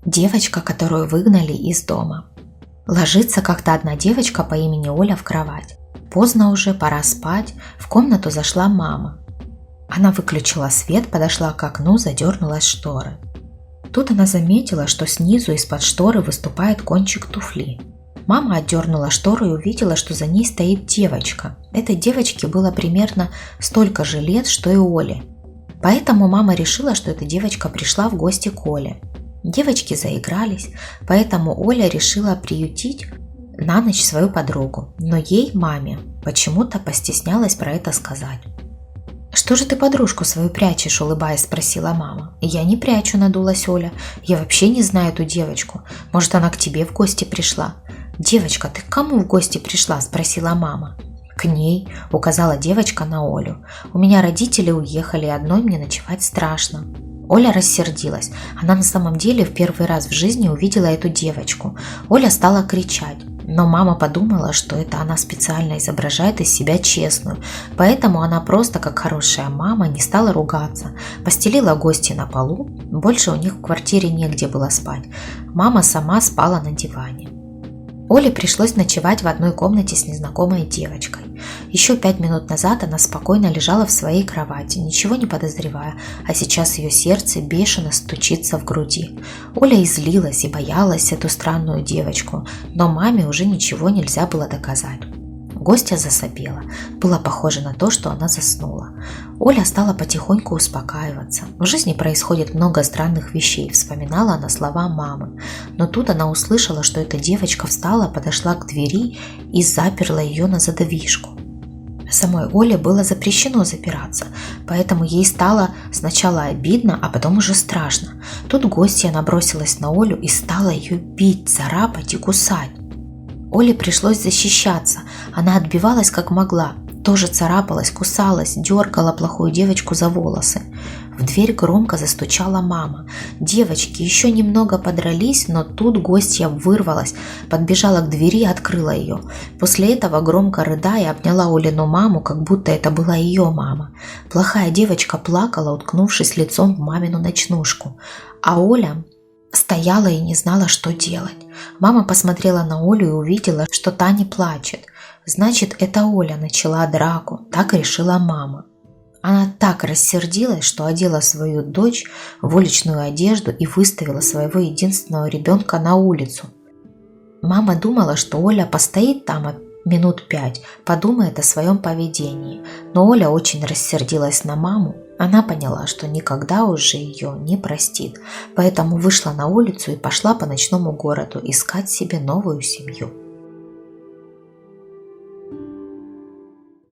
Девочка, которую выгнали из дома. Ложится как-то одна девочка по имени Оля в кровать. Поздно уже, пора спать. В комнату зашла мама. Она выключила свет, подошла к окну, задернула шторы. Тут она заметила, что снизу из-под шторы выступает кончик туфли. Мама отдернула штору и увидела, что за ней стоит девочка. Этой девочке было примерно столько же лет, что и Оле. Поэтому мама решила, что эта девочка пришла в гости к Оле. Девочки заигрались, поэтому Оля решила приютить на ночь свою подругу, но ей, маме, почему-то постеснялась про это сказать. «Что же ты подружку свою прячешь?» – улыбаясь, спросила мама. «Я не прячу», – надулась Оля. «Я вообще не знаю эту девочку. Может, она к тебе в гости пришла?» «Девочка, ты к кому в гости пришла?» – спросила мама. «К ней», – указала девочка на Олю. «У меня родители уехали, и одной мне ночевать страшно». Оля рассердилась. Она на самом деле в первый раз в жизни увидела эту девочку. Оля стала кричать, но мама подумала, что это она специально изображает из себя честную, поэтому она просто, как хорошая мама, не стала ругаться. Постелила гости на полу, больше у них в квартире негде было спать. Мама сама спала на диване. Оле пришлось ночевать в одной комнате с незнакомой девочкой. Еще 5 минут назад она спокойно лежала в своей кровати, ничего не подозревая, а сейчас ее сердце бешено стучится в груди. Оля и злилась, и боялась эту странную девочку, но маме уже ничего нельзя было доказать. Гостья засопела. Было похоже на то, что она заснула. Оля стала потихоньку успокаиваться. В жизни происходит много странных вещей, вспоминала она слова мамы. Но тут она услышала, что эта девочка встала, подошла к двери и заперла ее на задвижку. Самой Оле было запрещено запираться, поэтому ей стало сначала обидно, а потом уже страшно. Тут гостья набросилась на Олю и стала ее бить, царапать и кусать. Оле пришлось защищаться, она отбивалась как могла, тоже царапалась, кусалась, дергала плохую девочку за волосы. В дверь громко застучала мама. Девочки еще немного подрались, но тут гостья вырвалась, подбежала к двери и открыла ее. После этого, громко рыдая, обняла Олину маму, как будто это была ее мама. Плохая девочка плакала, уткнувшись лицом в мамину ночнушку, а Оля стояла и не знала, что делать. Мама посмотрела на Олю и увидела, что та не плачет. Значит, это Оля начала драку, так решила мама. Она так рассердилась, что одела свою дочь в уличную одежду и выставила своего единственного ребенка на улицу. Мама думала, что Оля постоит там минут 5, подумает о своем поведении, но Оля очень рассердилась на маму. Она поняла, что никогда уже ее не простит, поэтому вышла на улицу и пошла по ночному городу искать себе новую семью.